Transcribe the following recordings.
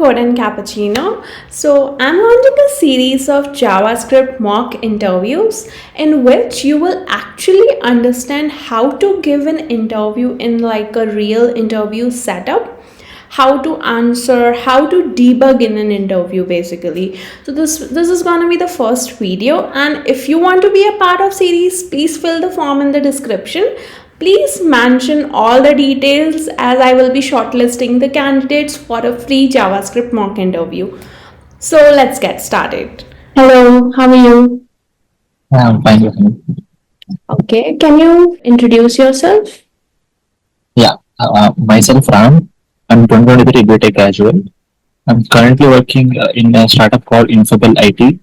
Code and Cappuccino. So, I'm launching a series of JavaScript mock interviews in which you will actually understand how to give an interview in like a real interview setup, how to answer, how to debug in an interview basically. So this is going to be the first video, and if you want to be a part of series, please fill the form in the description. Please mention all the details as I will be shortlisting the candidates for a free JavaScript mock interview. So let's get started. Hello, how are you? I'm fine with him. Okay, can you introduce yourself? Yeah, myself Ram. I'm 2023 BTech graduate. I'm currently working in a startup called Infobel IT.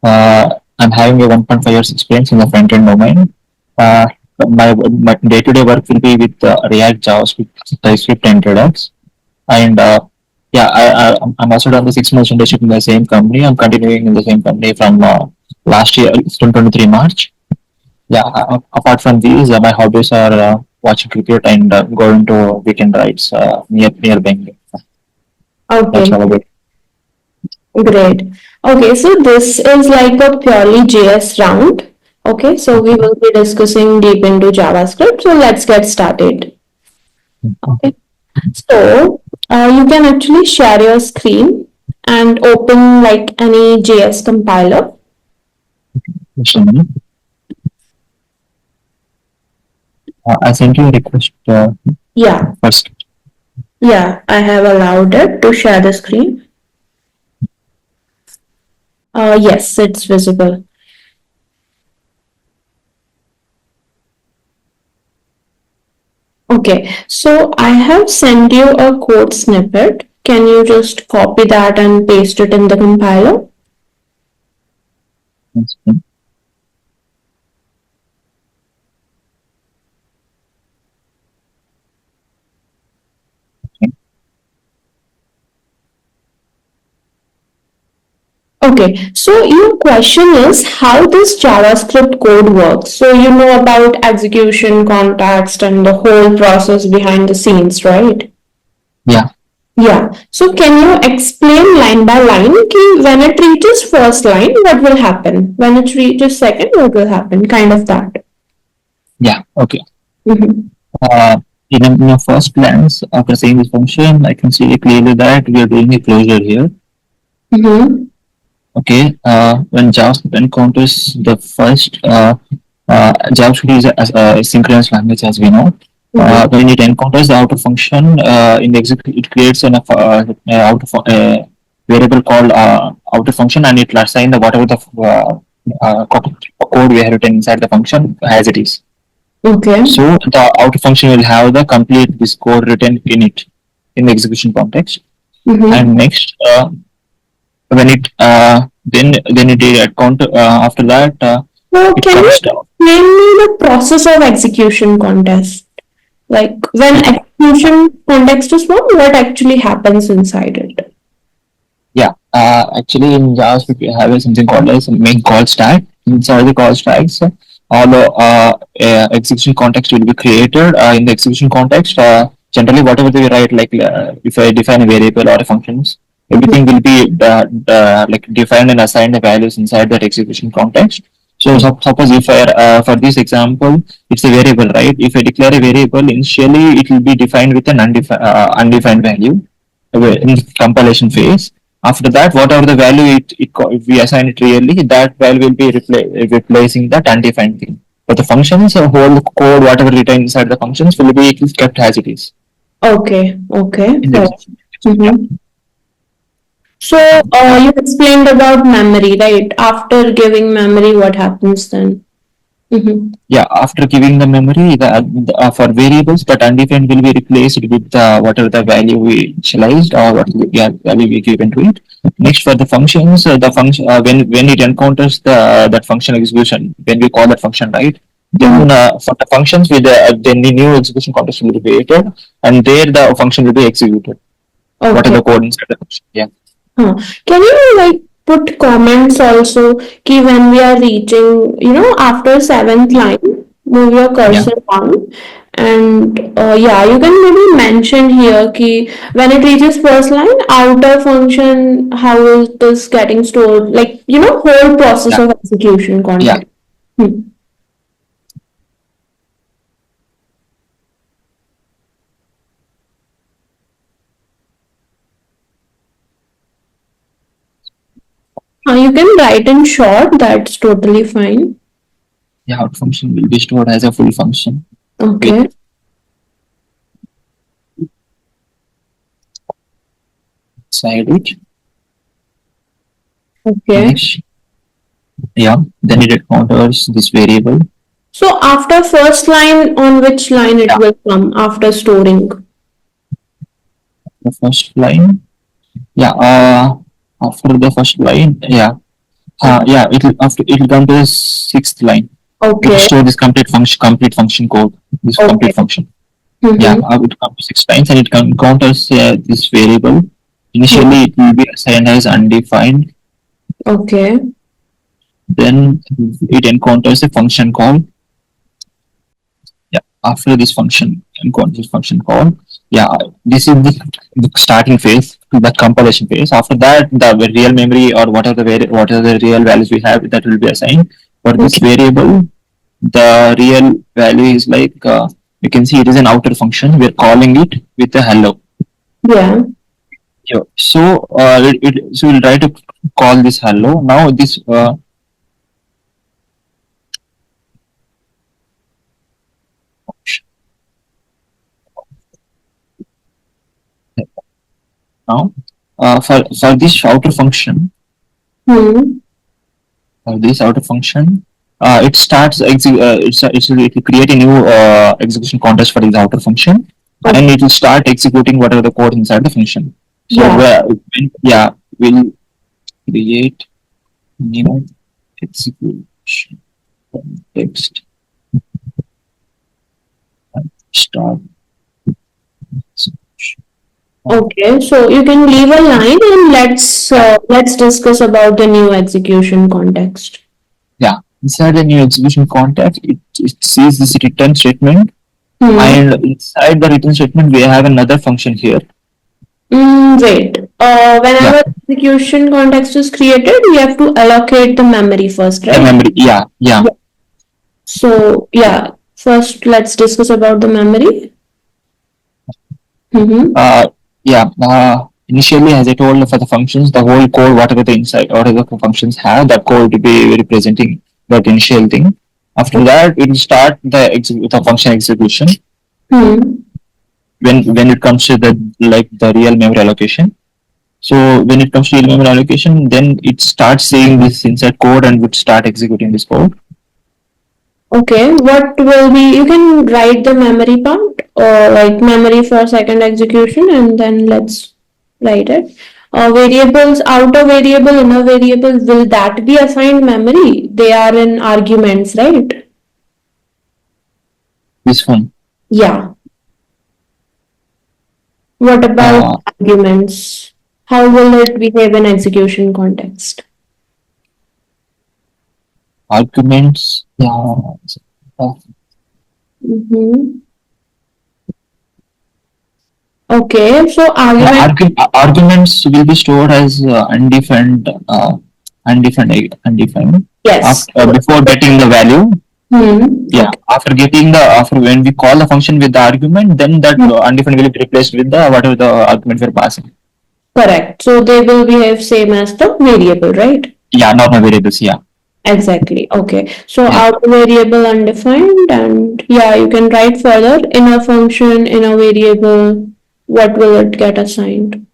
I'm having a 1.5 years experience in the front end domain. Uh, my day-to-day work will be with React, JavaScript, TypeScript, and Redux. And yeah, I'm also done the 6 months internship in the same company. I'm continuing in the same company from last year, 2023 March. Yeah, apart from these, my hobbies are watching cricket and going to weekend rides near Bangalore. Okay, That's all about it. great. Okay, so this is like a purely JS round. Okay, so we will be discussing deep into JavaScript. So let's get started. Okay, so you can actually share your screen and open like any JS compiler. Just a minute. I sent you a request Yeah, first. yeah, I have allowed it to share the screen. Yes, it's visible. Okay, so I have sent you a code snippet. Can you just copy that and paste it in the compiler? That's fine. Okay. Okay, so your question is how this JavaScript code works. So you know about execution, context, and the whole process behind the scenes, right? Yeah. Yeah. So can you explain line by line ki when it reaches first line, what will happen? When it reaches second, what will happen? Kind of that. Yeah. Okay. Mm-hmm. Uh, in your first glance, after seeing this function, I can see clearly that we are doing a closure here. Mm-hmm. Okay. When JavaScript encounters the first JavaScript is a synchronous language, as we know. Mm-hmm. When it encounters the outer function in the execute, it creates an outer variable called outer function, and it will assign the whatever the code we have written inside the function as it is. Okay. So the outer function will have the complete this code written in it in the execution context. Mm-hmm. And next, when it then it account after that So it can you comes down. explain me the process of execution context? Like when execution context is formed, what actually happens inside it? Yeah, actually in JavaScript we have something called as a main call stack. Inside the call stacks, all the execution context will be created in the execution context. Generally, whatever we write, like if I define a variable or a functions, everything will be like defined and assigned the values inside that execution context. So suppose if I for this example, it's a variable, right? If I declare a variable, initially it will be defined with an undefined value in compilation phase. After that, whatever the value if we assign it really, that value will be replacing that undefined thing. But the functions, the whole code, whatever written inside the functions will be kept as it is. Okay, okay. In the execution. Yeah. Mm-hmm. So you explained about memory, right? After giving memory, what happens then? Mm-hmm. Yeah, after giving the memory, for variables, that undefined will be replaced with whatever the value we initialized or what value we given to it. Next, for the functions, the function when it encounters the that function execution, when we call that function, right? Then for the functions, with then the new execution context will be created, and there the function will be executed. What are Okay. the code inside the function? Yeah. Huh. Can you like put comments also ki when we are reaching, after seventh line, move your Yeah. cursor down And yeah, you can maybe mention here ki when it reaches first line, outer function, how it is getting stored, like whole process Yeah, of execution yeah, context. Hmm. You can write in short, that's totally fine. yeah. Out function will be stored as a full function with Okay, inside it. okay. Next, yeah, then it encounters this variable. So after first line, on which line it Yeah, will come after storing? the first line. Yeah, after the first line, yeah, yeah, it'll after it'll come to the sixth line. It will Okay, store this complete function code, this complete okay. function. Yeah, Mm-hmm. it comes to six lines and it encounters this variable. Initially, it will be assigned as undefined. Okay. Then it encounters a function call. Yeah, after this function encounters function call. Yeah, this is the starting phase, the compilation phase. After that, the real memory or whatever the real values we have that will be assigned for this Okay. variable. The real value is like you can see it is an outer function. We're calling it with a hello. Yeah. Yeah. So so we'll try to call this hello. Now this now for this outer function, Hmm. this outer function, it starts it will create a new execution context for this outer function, and Okay. it will start executing whatever the code inside the function. So Yeah. yeah, we'll create new execution context and start execution. Okay. So you can leave a line and Yeah, let's discuss about the new execution context. yeah. Inside the new execution context, it sees this return statement, Hmm. and inside the return statement, we have another function here. Wait. Yeah, Whenever execution context is created, we have to allocate the memory first, the right? memory. Yeah, yeah, Yeah. So yeah, first let's discuss about the memory. Mm-hmm. uh, yeah. Initially, as I told, for the functions, the whole code, whatever the inside, whatever the functions have, that code will be representing that initial thing. After that, it will start the function execution Hmm. when it comes to the real memory allocation. So when it comes to real memory allocation, then it starts seeing this inside code and would start executing this code. Okay, what will be, you can write the memory part or like memory for second execution and then let's write it. Variables, outer variable, inner variable, will that be assigned memory? They are in arguments, right? This one. Yeah. What about Uh, arguments? How will it behave in execution context? Arguments. Yeah. Uh, Mm-hmm. Okay, so yeah, argument, arguments will be stored as undefined. yes. After before getting the value, yeah. Okay. After when we call the function with the argument, then that undefined will be replaced with the whatever the argument we're passing. Correct. So they will behave same as the variable, right? Yeah, normal variables. Yeah, Exactly. Okay. So yeah, outer variable undefined, and yeah, you can write further inner function, inner variable. What will it get assigned?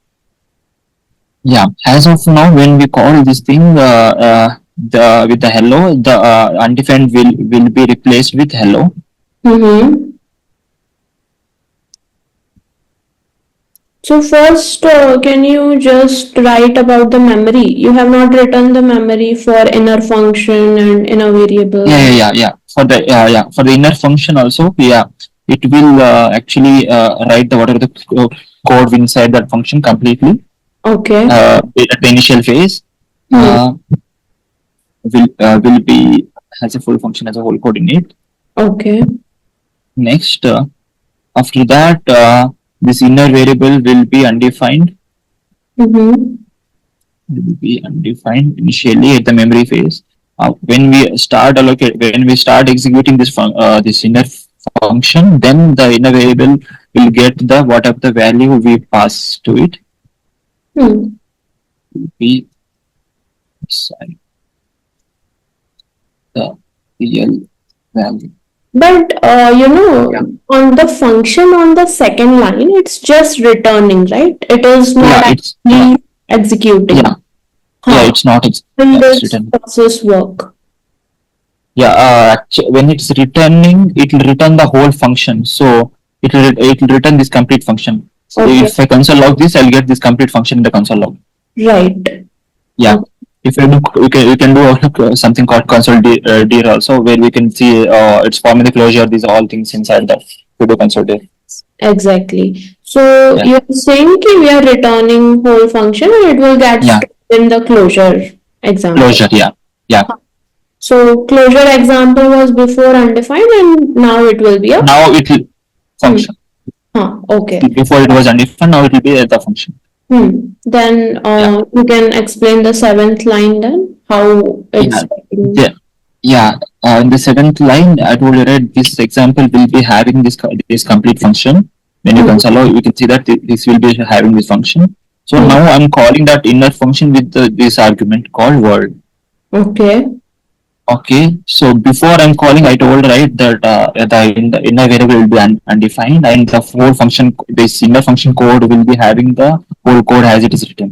yeah. As of now, when we call this thing, the with the hello, the undefined will be replaced with hello. Mm-hmm. So first, can you just write about the memory? You have not written the memory for inner function and inner variable Yeah, and yeah, yeah, yeah. For the inner function also, yeah, it will actually write the whatever the code inside that function completely okay. at the initial phase. Hmm. Uh, will be has a full function as a whole code in it. Okay. Next, After that, this inner variable will be undefined. Mm-hmm. Will be undefined initially at the memory phase. When we start executing this inner function, then the inner variable will get the whatever the value we pass to it. Hmm. Will be inside the real value. But Yeah, on the function on the second line, it's just returning, right? It is yeah, not it's yeah, actually yeah, executing. yeah. How It's not. will Yeah, it's this written. process work? Yeah, when it's returning, it will return the whole function. So it will return this complete function. So Okay, if I console log this, I'll get this complete function in the console log. right. Yeah. Okay. If I do, we can do something called dir also, where we can see it's forming the closure. These are all things inside that to do console dir. Exactly. So Yeah. you're saying ki we are returning whole function and it will get Yeah. stored in the closure example. Closure. Yeah. Yeah. So closure example was before undefined and now it will be a Now it will hmm. function. Okay. Before it was undefined. Now it will be the function. Then Yeah. you can explain the seventh line then how it's Yeah. getting. Yeah. Yeah, in the seventh line, I told you right, this example will be having this complete function. When you Hmm. console, you can see that this will be having this function. So Hmm. now I'm calling that inner function with this argument called word. Okay. Okay, so before I'm calling, I told right that the inner variable will be undefined, and the whole function, this inner function code will be having the whole code as it is written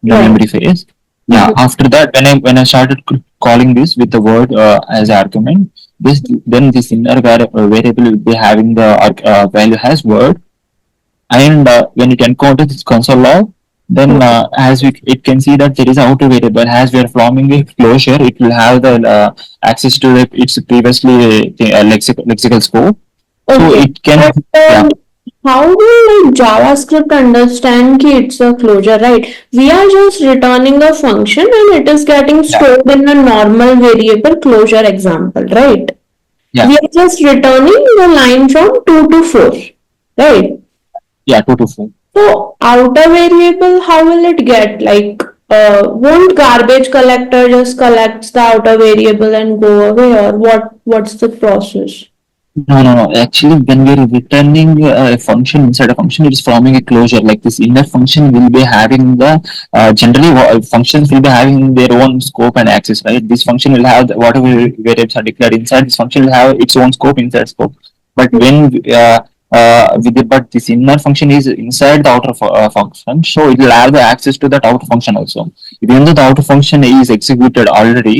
in the Right. memory phase. Yeah. Mhm. After that, when I started calling this with the word as argument, this then this inner variable will be having the value as word, and when it encounters this console log, then as it can see that there is an outer variable. As we are forming a closure, it will have the access to its previously lexical scope, so Okay. it can. But Yeah. how will like JavaScript understand ki it's a closure, right? We are just returning a function and it is getting Yeah. stored in a normal variable closure example, right? Yeah. We are just returning the line from 2 to 4, right? Yeah. 2 to 4. So outer variable, how will it get? Like, won't garbage collector just collects the outer variable and go away, or what? What's the process? No, no, no. Actually, when we're returning a function inside a function, it is forming a closure. Like this inner function will be having the generally functions will be having their own scope and access, right? This function will have whatever variables are declared inside. This function will have its own scope inside scope. But but this inner function is inside the outer function, so it will have the access to that outer function also. Even though the outer function is executed already,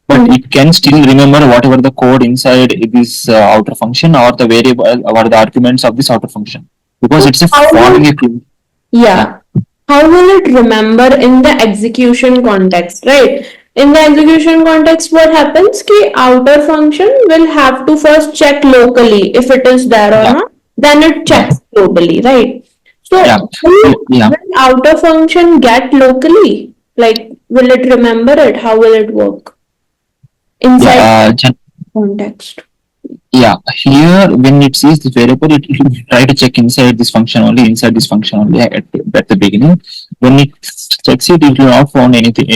but Hmm. it can still remember whatever the code inside this outer function or the variable or the arguments of this outer function, because So it's a how will forming a yeah. yeah? How will it remember in the execution context, right? In the execution context, what happens? Ki outer function will have to first check locally if it is there or Yeah. not. Then it Yeah. checks globally, right? Yeah. So Yeah. will outer function get locally? Like, will it remember it? How will it work Yeah. inside context? Yeah, here when it sees this variable, it will try to check inside this function only at the beginning. When it checks it, it will not found anything.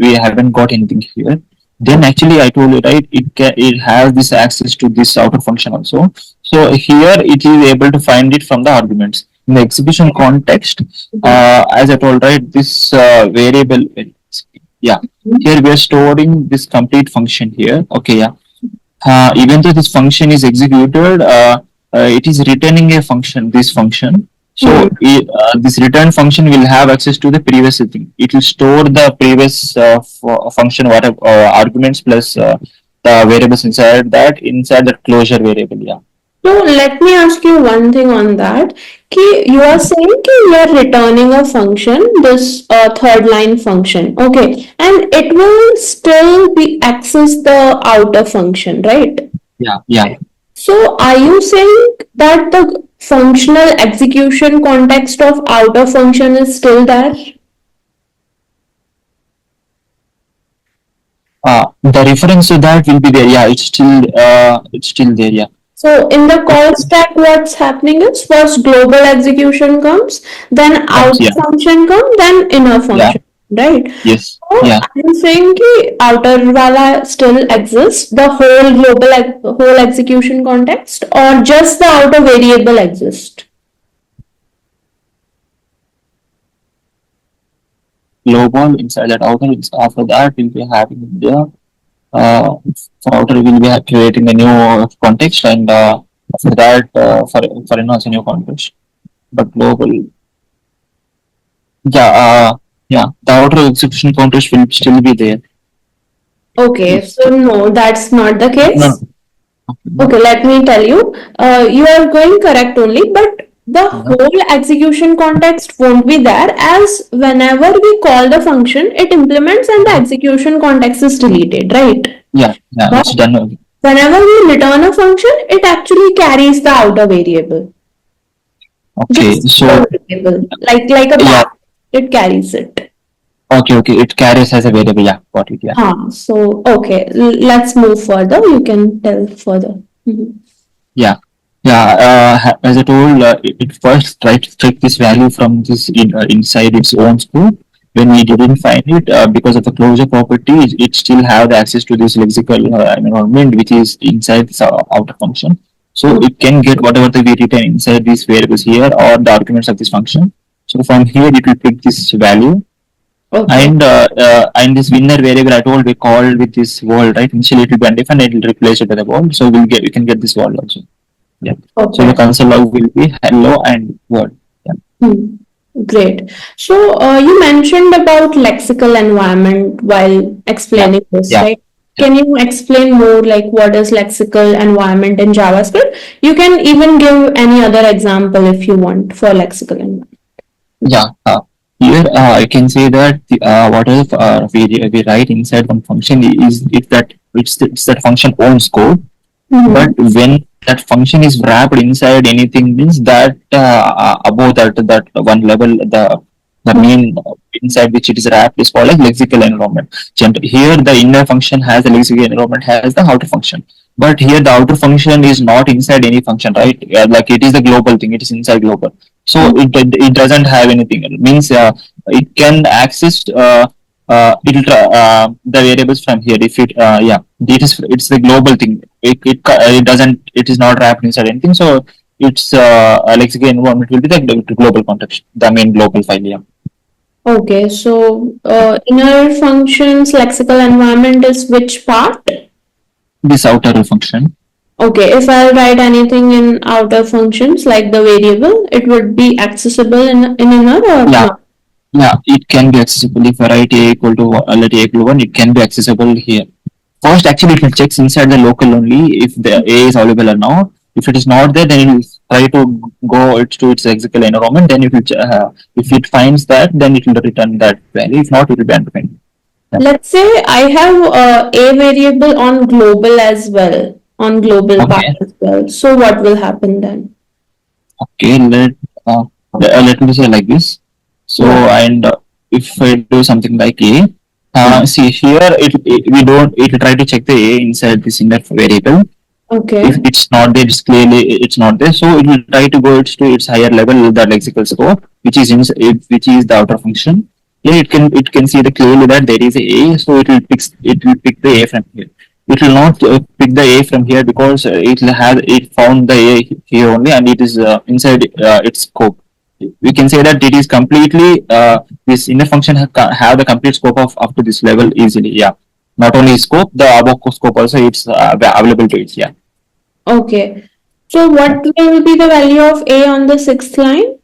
We haven't got anything here. Then actually, I told you right, it has this access to this outer function also. So here it is able to find it from the arguments. In the execution context, as I told right, this variable, yeah, here we are storing this complete function here. Okay, yeah, even though this function is executed, it is returning a function, this function. Hmm. So this return function will have access to the previous thing. It will store the previous function, whatever arguments plus the variables inside that closure variable. Yeah. So let me ask you one thing on that. Ki you are saying ki you are returning a function, this third line function, okay, and it will still be access the outer function, right? Yeah. Yeah. So are you saying that the functional execution context of outer function is still there? The reference to that will be there. Yeah, it's still there. Yeah. So in the call stack, what's happening is first global execution comes, then comes, outer yeah, function comes, then inner yeah, function, right? yes, So yeah. I'm saying कि outer wala still exists, the whole whole execution context, or just the outer variable exists. Global inside that outer, after that we'll be having the uh, for outer we'll be creating a new context, and after that for inner also new context. But global, yeah, yeah, the outer execution context will still be there. Okay, If so no, that's not the no, case. okay, Okay, let me tell you. You are going correct only, but the yeah, whole execution context won't be there as whenever we call the function, it implements and the execution context is deleted, right? yeah, yeah, But it's done. whenever we return a function, it actually carries the outer variable, Okay, just so the variable, like a yeah, bag, it carries it. okay, okay, it carries as a variable. Yeah, got it. Yeah. So okay, let's move further. You can tell further. Mhm. Yeah, yeah. As I told, it first tried to take this value from inside its own scope. When we didn't find it, because of the closure property, it still have the access to this lexical environment, which is inside this outer function. So it can get whatever the we return inside these variables here or the arguments of this function. So from here, it will pick this value, Okay, and this winner variable I told we called with this world, right? Initially it will be undefined, it will replace it with a world. So we can get this world also. Yeah. So the okay. console log will be hello and word. Yeah. Hmm. Great. So you mentioned about lexical environment while Yeah. explaining this, Yeah. right? Yeah. Can you explain more like what is lexical environment in JavaScript? You can even give any other example if you want for lexical environment. Yeah. Here I can say that whatever we write inside one function is if that it's that function owns code. But Mhm. when that function is wrapped inside anything, means that above that one level, the main inside which it is wrapped is called as lexical environment. Here the inner function has the lexical environment has the outer function, but here the outer function is not inside any function, right? Like it is the global thing, it is inside global. So it doesn't have anything. It means it can access the variables from here. If it yeah, it's the global thing. It doesn't, it is not wrapped inside anything. So it's lexical environment will be the global context, the main global file. Yeah. Okay, so inner functions lexical environment is which part? This outer function. Okay, if I'll write anything in outer functions like the variable, it would be accessible in inner or Yeah. not? Yeah, it can be accessible if I write a equal to let a equal 1, it can be accessible here. First, actually, it will checks inside the local only if the A is available or not. If it is not there, then it will try to go to its lexical environment. Then it will, if it finds that, then it will return that value. If not, it will be undefined. Yeah. Let's say I have a variable on global as well, on global part Okay. as well. So what will happen then? Okay. Let me say like this. So, Yeah. and if I do something like A, see here, we don't, it will try to check the A inside this inner variable. If Okay. it's not there, it's clearly it's not there. So it will try to go to its higher level, the lexical scope, which is the outer function. Here it can see the clearly that there is a. So it will pick the A from here. It will not pick the A from here because it found the A here only, and it is inside its scope. We can say that it is completely this inner function have the complete scope of up to this level easily. Yeah, not only scope, the above scope also it's available to it. Yeah. Okay. So what will be the value of A on the sixth line?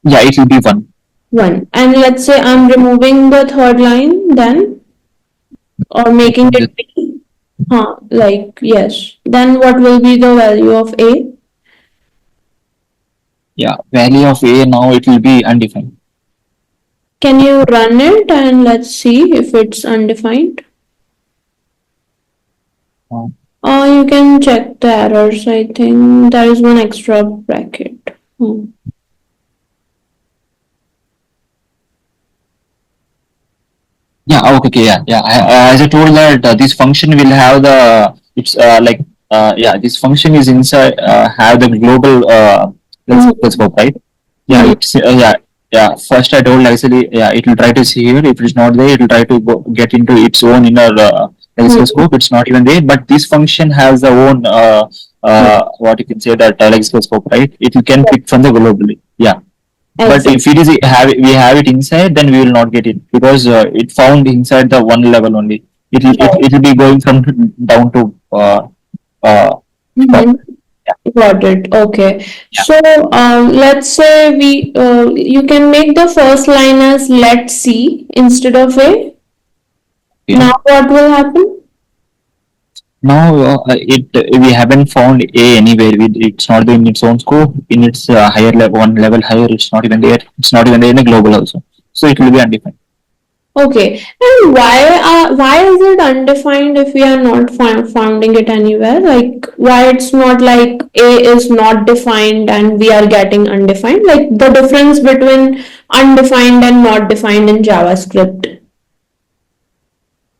Yeah, it will be one. One. And let's say I'm removing the third line then, or making it B. Like yes. Then what will be the value of A? Yeah, value of A now it will be undefined. Can you run it and let's see if it's undefined? Uh, You can check the errors. I think there is one extra bracket. Hmm. yeah, okay, okay, yeah, yeah. As I told that this function will have the it's like this function is inside have the global Mhm. scope, right? Yeah, Mhm. it's yeah. First, I told actually, yeah, it will try to see here. If it's not there, it will try to get into its own inner Lexical Mhm. scope. It's not even there, but this function has the own what you can say that Lexical scope, right? It can pick from the globally. Yeah, but Exactly. if it is we have it inside, then we will not get it because it found inside the one level only. It will be going from down to top. Mhm. Got it. Okay. Yeah. So, let's say you can make the first line as let's see instead of a. Okay. Now, what will happen? Now it we haven't found A anywhere. It's not in its own scope. In its higher level, one level higher, it's not even there. It's not even there in the global also. So it will be undefined. Okay. And why is it undefined if we are not founding it anywhere? Like, why it's not like A is not defined and we are getting undefined? Like the difference between undefined and not defined in JavaScript.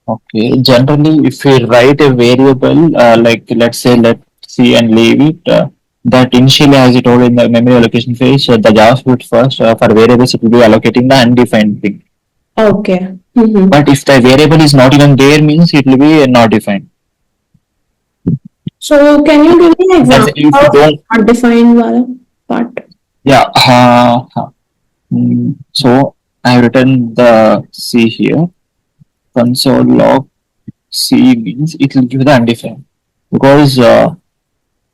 Okay. Generally, if we write a variable like let's say let's see and leave it. That initially, as it told in the memory allocation phase, the JavaScript first for variables it will be allocating the undefined thing. Okay. Mm-hmm. But if the variable is not even there, means it will be not defined. So, can you give me an That's example if you of don't. not defined part? Yeah. So I have written the C here. Console log C means it will give the undefined because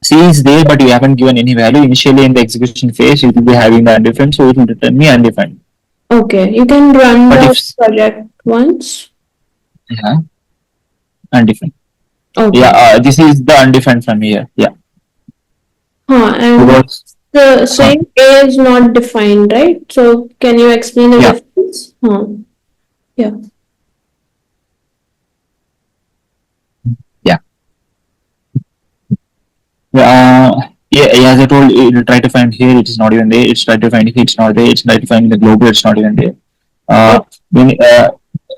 C is there, but you haven't given any value initially in the execution phase. It will be having the undefined, so it will return me undefined. Okay, you can run But the if project once. yeah, undefined. Yeah, Okay. this is the undefined from here. Yeah, And because the huh, saying A is not defined, right? So can you explain the yeah, difference? Yeah. yeah. Yeah, as I told, it will try to find here. It is not even there. It's try to find here. It's not there. It's try to find in the global. It's not even there. Oh, When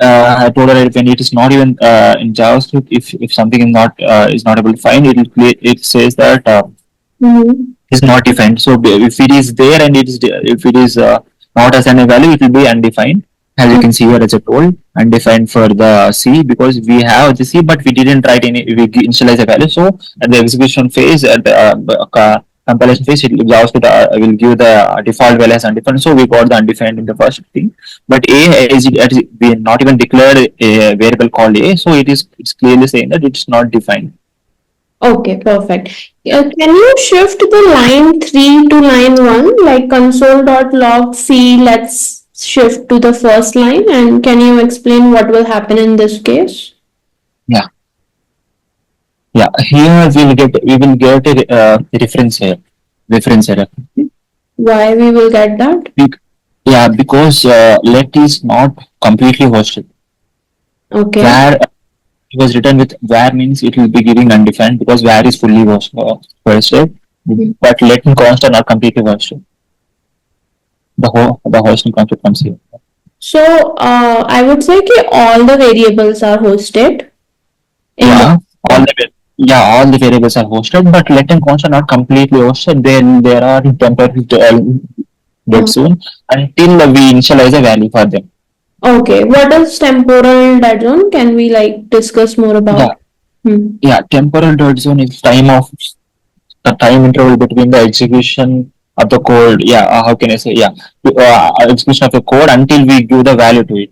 I told her that when it is not even in JavaScript, if something is not able to find, it says that mhm. is not defined. So if it is there and if it is not assigned a value, it will be undefined. As you can see here, as I told, undefined for the C because we have the C, but we didn't write any. We initialize a value. So at the execution phase, at the compilation phase, JavaScript will give the default value as undefined. So we got the undefined in the first thing. But A as we not even declared a variable called A, so it's clearly saying that it's not defined. Okay, perfect. Can you shift the line 3 to line 1, like console.log C, let's shift to the first line, and can you explain what will happen in this case? Yeah. Yeah, here we will get a reference here, reference error. Why we will get that? Yeah, because let is not completely hosted. Okay. Where it was written with where means it will be giving undefined because where is fully hosted, but let and const are not completely hosted. The hosting concept comes here. So, I would say that all the variables are hosted in Yeah, all JavaScript. all the variables are hosted, but let and const are not completely hosted. Then there are temporary dead Uh, zone until we initialize a value for them. okay, what is temporal dead zone? Can we like discuss more Yeah, about? Hmm. yeah. Temporal dead zone is time of the time interval between the execution of the code. Yeah, how can I say? Yeah, execution of the code until we give the value to it.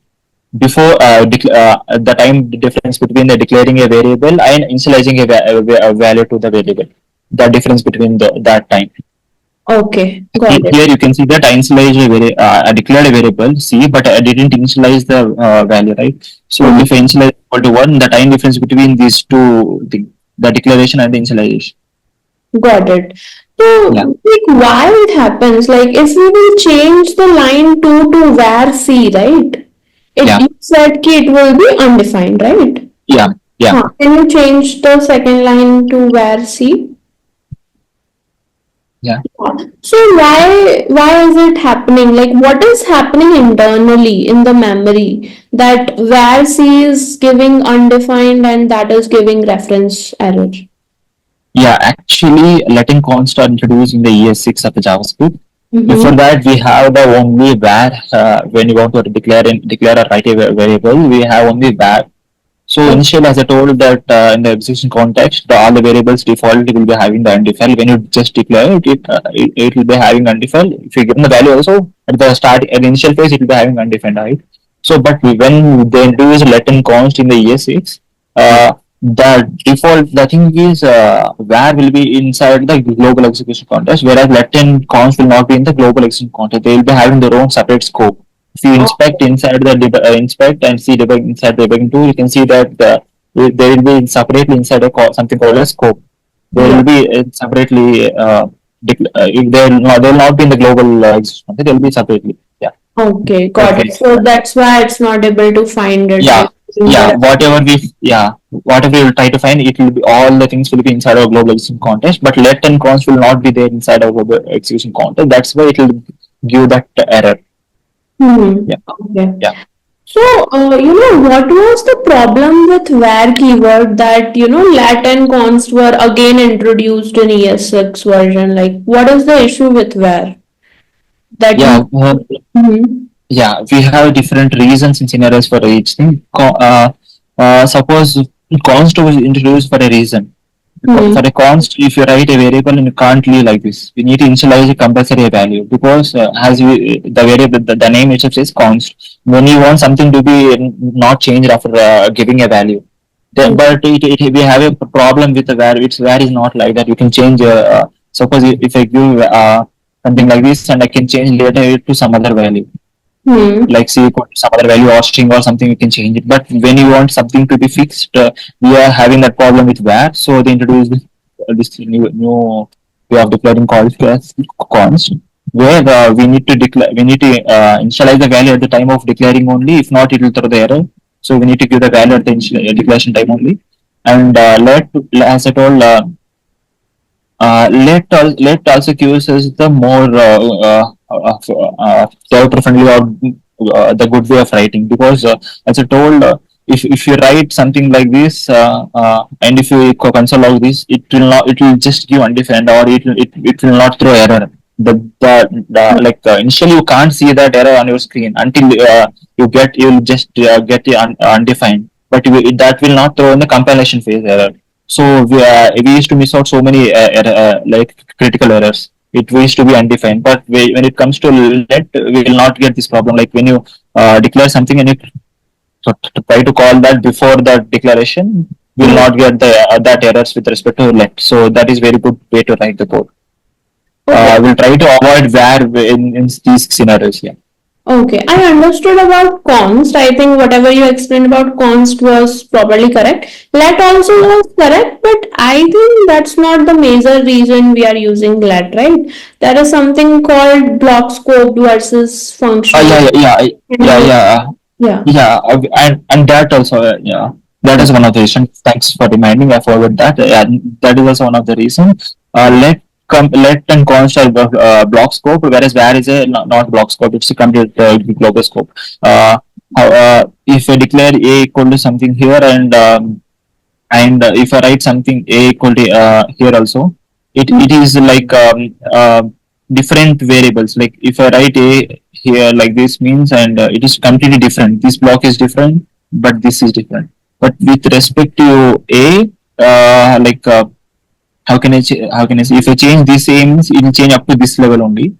Before the time difference between the declaring a variable and initializing a value to the variable. The difference between that time. Okay, got it. Here you can see that I declared a variable C, but I didn't initialize the value, right? So Mhm. if I initialize equal to 1, the time difference between these two things, the declaration and the initialization. Got it. Yeah, So, like, why it happens? Like, if we will change the line 2 to where C, right? It yeah, you said ki it will be undefined, right? yeah, yeah, Can you change the second line to where C? yeah. So why is it happening? Like what is happening internally in the memory that where C is giving undefined and that is giving reference error? Yeah, actually, letting const are introduced in the ES6 of the JavaScript. Before Mm-hmm. that, we have the only var. When you want to declare or write a variable, we have only var. So Okay. initially, as I told that in the execution context, all the variables default will be having the undefined. When you just declare it, it will be having undefined. If you give the value also at the start, at the initial phase, it will be having undefined, right? So, but when they introduce let and const in the ES6, the default the thing is var will be inside the global execution context, whereas let and const will not be in the global execution context. They will be having their own separate scope. If you inspect inside the inspect and see debug inside the debugging tool, you can see that there will be separately inside something called a scope. There Yeah. will be separately if they will not be in the global existence. They will be separately. Yeah, Okay, that's got it. it. So that's why it's not able to find it, Yeah, right? Using yeah. the Whatever we will try to find, it will be all the things will be inside our global execution context. But let and const will not be there inside our global execution context. That's why it will give that error. Hmm. Yeah, Okay. yeah. So, what was the problem with where keyword that, lat and const were again introduced in ES6 version? Like, what is the issue with where that Yeah, you? Mhm. yeah, we have different reasons and scenarios for each thing. Suppose const was introduced for a reason. For Hmm. a const, if you write a variable and you can't leave like this, we need to initialize a compulsory value because as the variable, the name itself says const. When you want something to be not changed after giving a value, Hmm. but we have a problem with the var. Its var is not like that. You can change. Suppose if I give something like this and I can change later it to some other value Hmm. like say equal to some other value or string or something you can change it, but when you want something to be fixed we are having that problem with var, so they introduced this new way of declaring calls as const where we need to initialize the value at the time of declaring only, if not it will throw the error, so we need to give the value at the declaration time only. And let as I told let also gives us the more developer friendly or the good way of writing because as I told if you write something like this and if you console log this, it will just give undefined or it will not throw error. The like initially you can't see that error on your screen until you'll just get the undefined, but that will not throw in the compilation phase error. So we used to miss out so many like critical errors. It used to be undefined, but when it comes to let, we will not get this problem. Like when you declare something and you to try to call that before that declaration, we will Hmm. not get the that errors with respect to let. So that is very good way to write the code. Okay. We'll try to avoid where in these scenarios. Yeah. Okay, I understood about const. I think whatever you explained about const was probably correct. Let also was correct, but I think that's not the major reason we are using let, right? There is something called block scope versus functional. Yeah, yeah, yeah, Can yeah, you? yeah. Yeah. Yeah, and that also, yeah, that is one of the reasons. Thanks for reminding. I forgot that. Yeah, that is also one of the reasons. Let and const are block scope, whereas var is a not block scope. It's a complete global scope. If I declare a equal to something here and if I write something a equal to here also, it is like different variables. Like if I write a here like this means and it is completely different. This block is different, but this is different. But with respect to a how can I say, if I change this a means it will change up to this level only,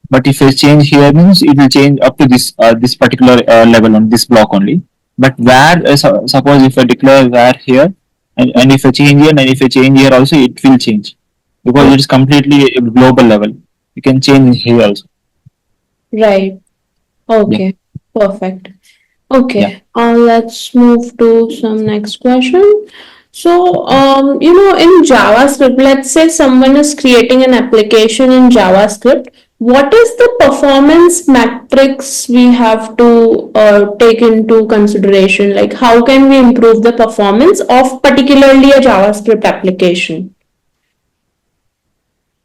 but if I change here means it will change up to this particular level on this block only. But where suppose if I declare where here and if I change here and if I change here also it will change because Oh, it is completely a global level. You can change here also. right. Yeah, Okay. Perfect. yeah. Okay, let's move to some next question. So, in JavaScript, let's say someone is creating an application in JavaScript. What is the performance metrics we have to take into consideration? Like, how can we improve the performance of particularly a JavaScript application?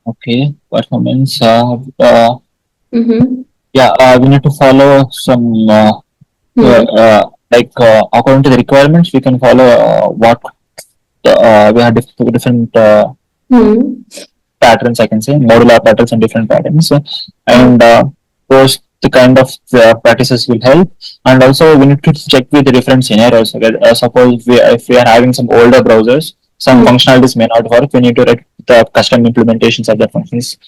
Okay, performance. Mm-hmm. Yeah, we need to follow some Hmm. according to the requirements we can follow what we have different. Hmm. patterns, I can say, modular patterns and different patterns. Oh. And those the kind of practices will help. And also we need to check with the different scenarios. Okay? Suppose if we are having some older browsers, some Hmm. functionalities may not work. We need to write the custom implementations of the functions.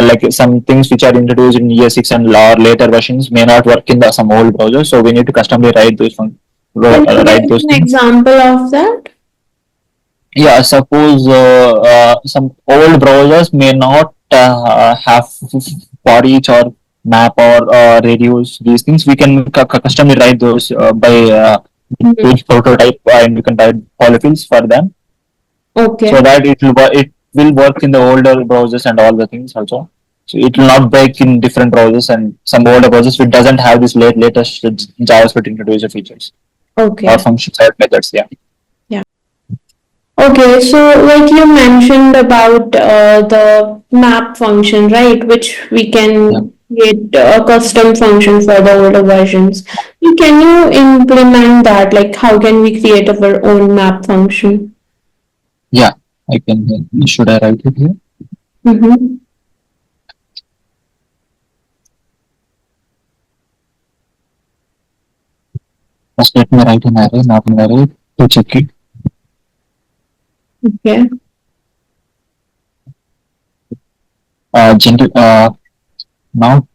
Like some things which are introduced in year 6 and later versions may not work in some old browsers. So we need to customly write Can you write give those an things. example of that? Yeah, suppose some old browsers may not have for each or map or radios, these things. We can customly write those by Hmm. each prototype, and you can write polyfills for them, so Okay. that it will work in the older browsers and all the things also. So it will not break in different browsers, and some older browsers which doesn't have this latest JavaScript introducer features or Okay. functions or methods. Yeah. Yeah. Okay, so like you mentioned about the map function, right, which we Yeah. can get a custom function for the older versions. Can you implement that? Like, how can we create our own map function? Yeah. I can. Should I write it here? Mm-hmm. First, let me write an array, not an array, to check it. Okay. General, now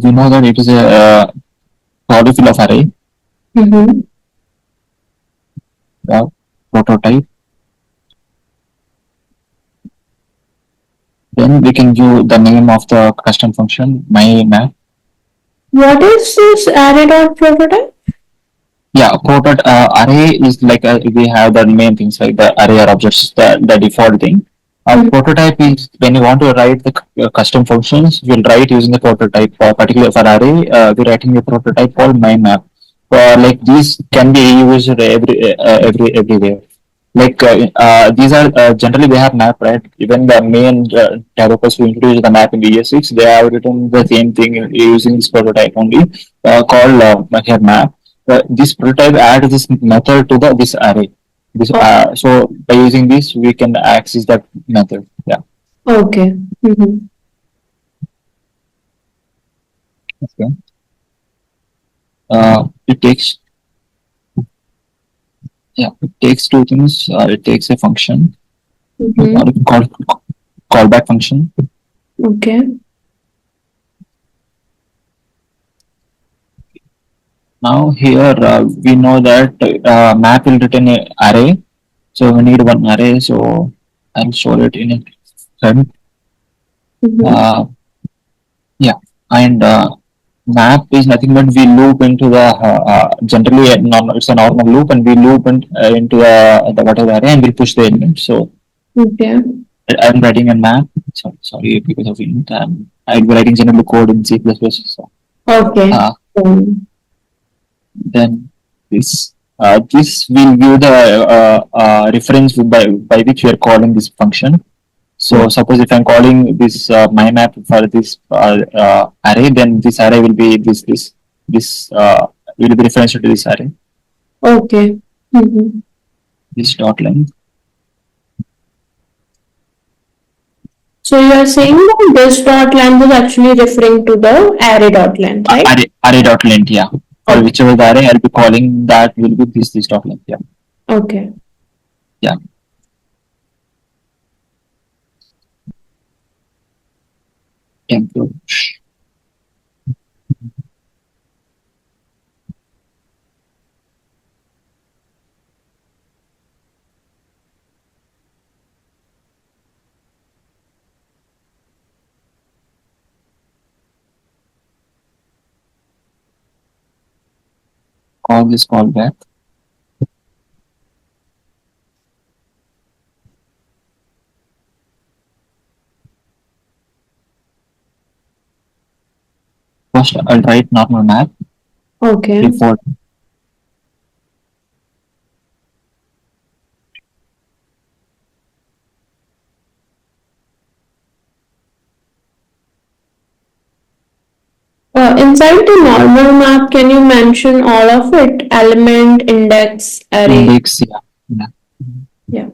we know that it is a polyfill of array, Mm-hmm. uh, prototype. Then we can give the name of the custom function, my map. What is this array dot prototype? Yeah, prototype array is like we have the main things like the array or objects, the default thing. Mhm. Prototype is when you want to write the custom functions, we'll write using the prototype. Particularly for array, we're writing a prototype called my map. Like these can be used everywhere. Like these are generally we have map, right? Even the main developers who introduced the map in the ES6, they have written the same thing using this prototype only, called here map. This prototype adds this method to the this array. This Oh, so by using this we can access that method. Yeah. okay. Mm-hmm. Okay. It takes, yeah, it takes two things. It takes a function Mm-hmm. called callback function. Okay. Now here we know that map will return a array, so we need one array. So I'll show it in a front. Mm-hmm. Uh, yeah, and map is nothing but we loop into the generally it's a normal loop, and we loop into the whatever array, and we push the element. So Okay. I'm writing a map. Sorry because of it. I'll be writing general code in C++. So Okay. uh, Um, then this will give the reference by which we are calling this function. So suppose if I'm calling this my map for this array, then this array will be this will be referenced to this array, okay. Mm-hmm. this dot length. So you are saying that this dot length is actually referring to the array dot length, right? Array dot length, yeah. For Okay. whichever the array I'll be calling, that will be this dot length, yeah. Okay. Yeah. Employ. Call this callback. First I'll write normal map Okay. default. Inside the normal map, can you mention all of it? Element, index, array. Index, yeah. Yeah. Yeah.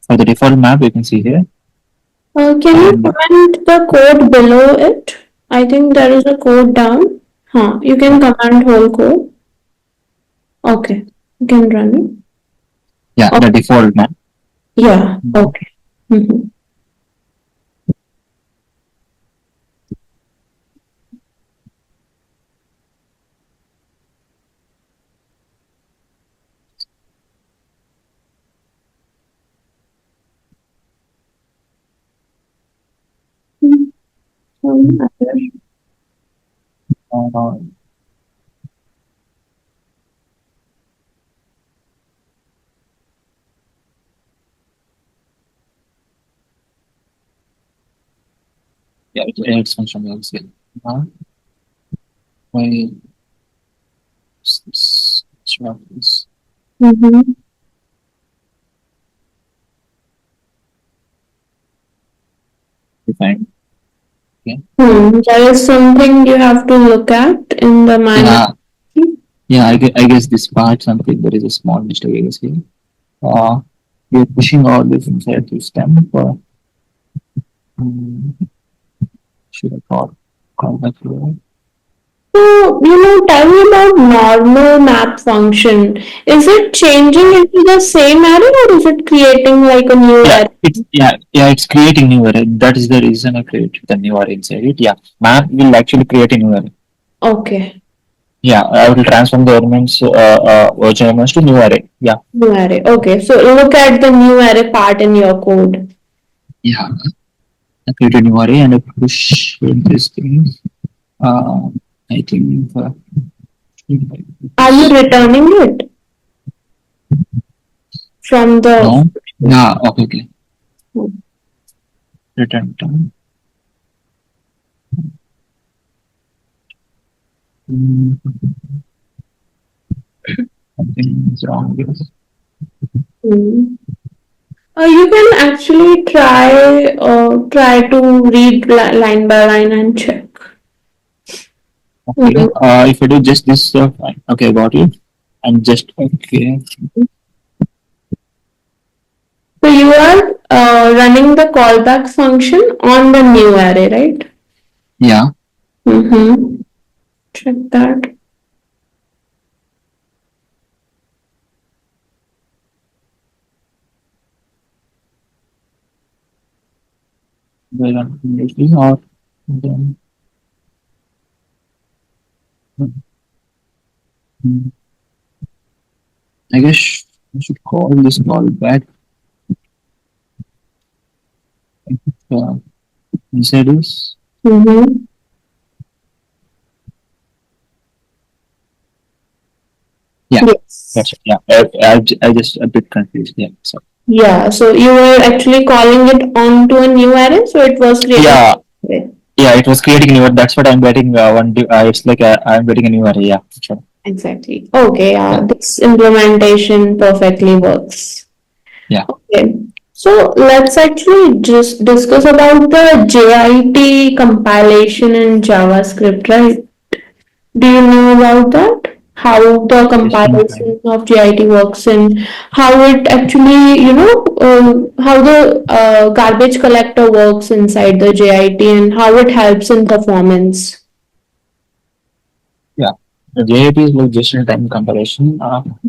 For the default map, you can see here. Can you And comment the code below it? I think there is a code down. Huh, you can comment whole code. Okay, you can run it. yeah, Oh, the default map. yeah, okay. Mhm. Mm, other. Uh, yeah, it's function else here. My is Mhm. defined. Okay. There is something you have to look at in the manual. Yeah, yeah. I guess this part something there is a small mistake I guess here. Uh, we're pushing all this inside this stem. Um, should I call back here? So, tell me about normal map function. Is it changing into the same array or is it creating like a new Yeah, array? it's creating new array. That is the reason I created the new array inside it. Yeah, map will actually create a new array. Okay, Yeah, I will transform the elements, original elements to new array. Yeah, new array. Okay, so look at the new array part in your code. yeah. I create a new array and I push this thing. Uh, I think Are you returning it from the? no. Yeah, okay, okay. Return. Mm, something is wrong here. Hmm. You can actually try to read line by line and check. Okay. Mhm. If I do just this, fine. Okay, got it. And just okay. So you are running the callback function on the new array, right? Yeah. Mm-hmm. Check that. Well, immediately or then mm, I guess I should call this call back. Uh, inside this. Mm-hmm. Yeah, Yes. that's it. Yeah, I just a bit confused. Yeah, so Yeah. So you were actually calling it onto a new array, so it was creating. yeah, Array. yeah. It was creating new. That's what I'm getting. It's like I'm getting a new array. Yeah, sure. Exactly. Okay. Yeah, Yeah. This implementation perfectly works. yeah. Okay. So let's actually just discuss about the JIT compilation in JavaScript, right? Do you know about that? How the Just in time. compilation of JIT works and how it actually, how the garbage collector works inside the JIT and how it helps in performance. Yeah, the JAP is like just in time comparison.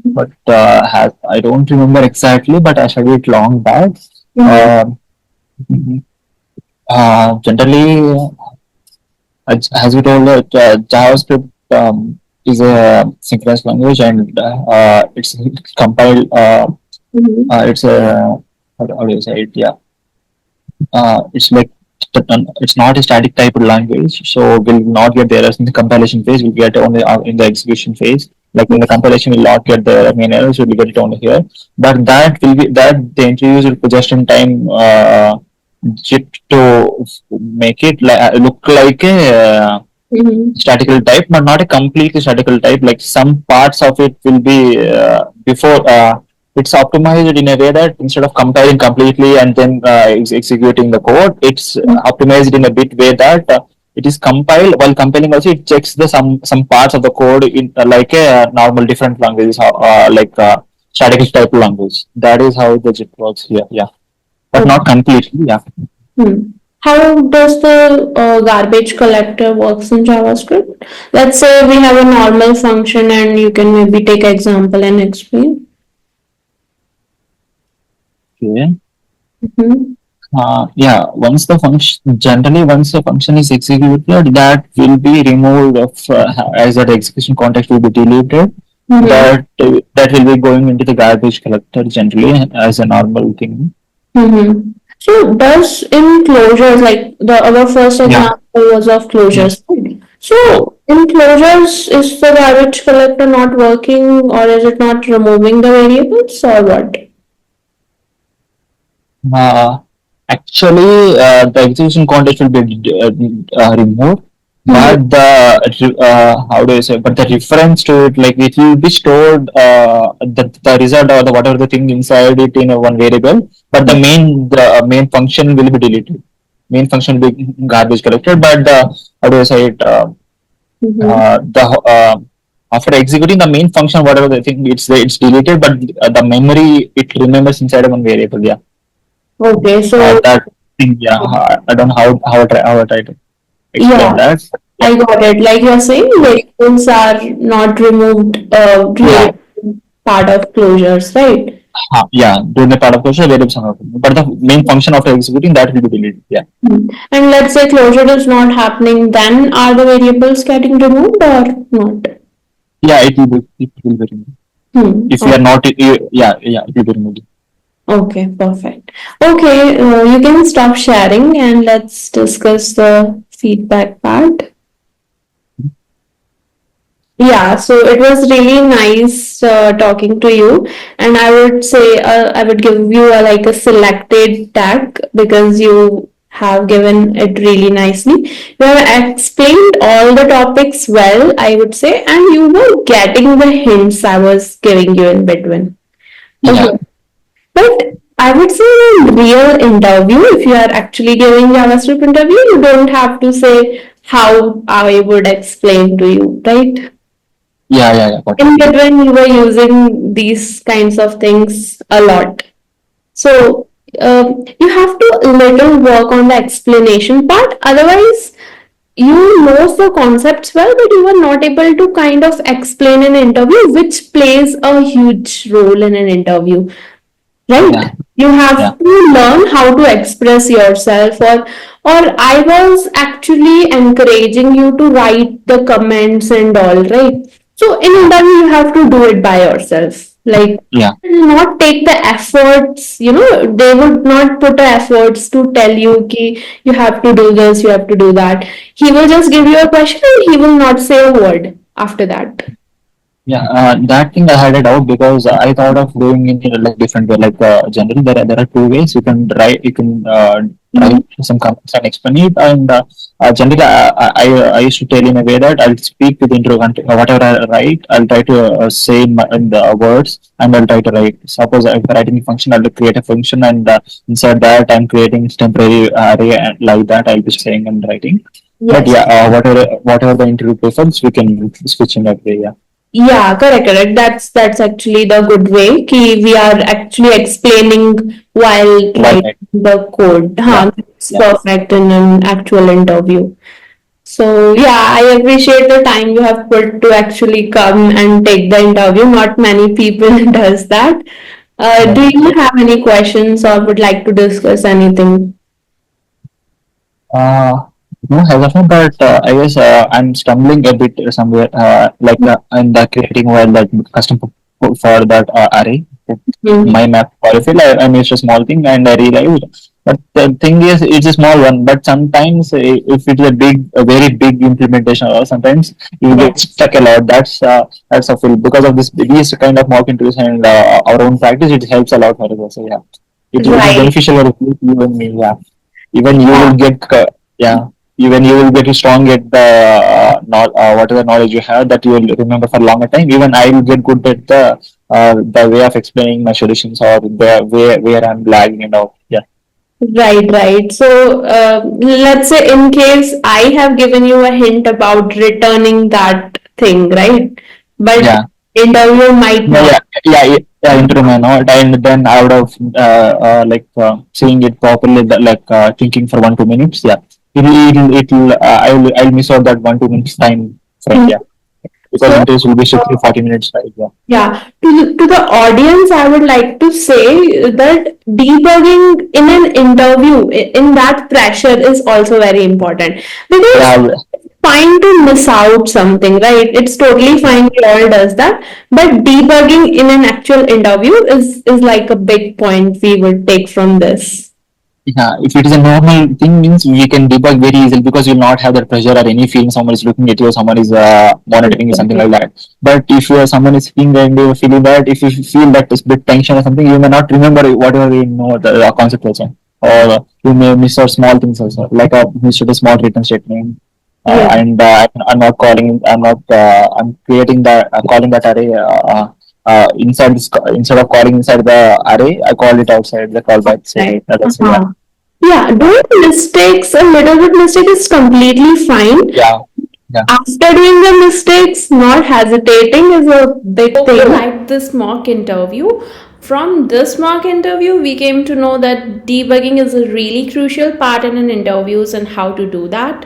But has I don't remember exactly, but I studied it long back. Mhm. Uh, generally, as we told, JavaScript is a synchronous language and it's compiled. Mhm. It's a how do you say it? Yeah, it's like it's not a static type language, so we'll not get the errors in the compilation phase. We'll get only in the execution phase. Like in the compilation, we'll not get the main errors. We'll get it only here. But that will be that the interviews will be just in time. JIT to make it look like a Mhm. statical type, but not a completely statical type. Like some parts of it will be before it's optimized in a way that instead of compiling completely and then executing the code, it's optimized in a bit way that it is compiled. While compiling also, it checks the some parts of the code in like a normal different languages, like statical type language. That is how the JIT works here. Yeah. but Oh. not completely. Yeah. Hmm. How does the garbage collector works in JavaScript? Let's say we have a normal function and you can maybe take example and explain. Okay. Mhm. Yeah, once the function is executed, that will be removed as that execution context will be deleted. Mhm. That will be going into the garbage collector generally as a normal thing. Mm-hmm. So does in closures, like the our first Yeah, example was of yeah, closures, right? yeah. So in closures, is the garbage collector not working or is it not removing the variables or what? Uh, Actually, the execution context will be removed, Mm-hmm. but the how do I say? But the reference to it, like it will be stored the result or the whatever the thing inside it in a one variable. But the main function will be deleted. Main function will be garbage collected, but the how do I say it? Mm-hmm. The After executing the main function, whatever the thing it's deleted, but the memory it remembers inside of one variable. Yeah. Okay, so That thing, yeah, I don't know how I try to explain yeah, that. Yeah, I got it. Like you're saying, yeah, variables are not removed yeah, during part of closures, right? yeah. During the part of question, variables are not, but the main function after executing that will be deleted. Yeah, Hmm. And let's say closure is not happening, then are the variables getting removed or not? yeah, it will be removed. Hmm. If you are not, yeah, it will be removed. Okay, perfect. Okay, you can stop sharing and let's discuss the feedback part. Yeah, so it was really nice talking to you, and I would say I would give you a, like a selected tag because you have given it really nicely. You have explained all the topics well, I would say, and you were getting the hints I was giving you in between. Yeah, Okay, but I would say in real interview, if you are actually giving JavaScript interview, you don't have to say how I would explain to you, right? yeah. Got it. In Yeah, between, you were using these kinds of things a lot. So you have to little work on the explanation part. Otherwise, you know the concepts well, but you are not able to kind of explain an interview, which plays a huge role in an interview. yeah, Right, you yeah, have to learn how to express yourself, or I was actually encouraging you to write the comments and all, right? So in yeah, interview you have to do it by yourself, like yeah, will not take the efforts, they would not put the efforts to tell you ki you have to do this, you have to do that. He will just give you a question and he will not say a word after that. yeah. That thing I had it out because I thought of doing it in like different way. Like generally, there are two ways you can write Mhm. some comments and explain it, and generally I used to tell in a way that I'll speak with the interrogant whatever I write, I'll try to say in the words, and I'll try to write. Suppose if I'm writing a function, I'll create a function, and inside that I'm creating temporary array and like that I'll be saying and writing. But Yes. yeah, whatever the interview prefers, we can switch in that way. Yeah. Yeah, correct, correct. That's actually the good way. Ki we are actually explaining while White writing light. the code. Yeah, Huh, it's yeah, perfect in an actual interview. So yeah, I appreciate the time you have put to actually come and take the interview. Not many people does that. yeah. Do you have any questions or would like to discuss anything? Uh, no, as of now, but I guess I'm stumbling a bit somewhere, like in the creating while that custom for that array. Mhm. My map polyfill, I missed a small thing and I realized. But the thing is, it's a small one. But sometimes, if it's a very big implementation, or sometimes you Yeah. get stuck a lot. That's a feel because of this these kind of mock interviews and our own practice. It helps a lot for us. So yeah, it is Right. beneficial for you and me. Yeah, even you Yeah. will get yeah, even you will get strong at the whatever knowledge you have that you will remember for a longer time. Even I will get good at the way of explaining my solutions or the way where I'm lagging and all. Yeah, Right, right. So, let's say in case I have given you a hint about returning that thing, right? But yeah, interviewer might yeah, not. yeah, yeah. yeah, into my note, and then I would have seeing it properly, thinking for 1 2 minutes. Yeah, I'll miss out that 1 2 minutes time frame. Yeah, because So, interviews will be strictly 40 minutes, right? Yeah, yeah, to the audience, I would like to say that debugging in an interview, in that pressure, is also very important because yeah, it's fine to miss out something, right? It's totally fine. We all does that, but debugging in an actual interview is like a big point we would take from this. yeah. If it is a normal thing, means we can debug very easily because you'll not have that pressure or any feeling someone is looking at you, someone is monitoring you, something like that. But if someone is sitting there and you're feeling that, if you feel that it's bit tension or something, you may not remember whatever you know the concept also, or you may miss out small things also, like miss out a small written statement. Yeah, And I'm not calling. I'm not. I'm creating that. Calling that array. Instead of calling inside the array, I call it outside the callback. So right. that's yeah. Yeah, doing mistakes, a little bit mistake is completely fine. Yeah, yeah, After doing the mistakes, not hesitating is a big thing. We liked this mock interview. From this mock interview, we came to know that debugging is a really crucial part in an interviews and how to do that.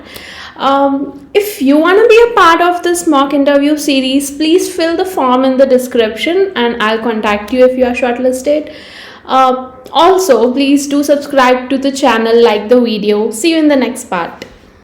If you want to be a part of this mock interview series, please fill the form in the description and I'll contact you if you are shortlisted. Also, please do subscribe to the channel, like the video. See you in the next part.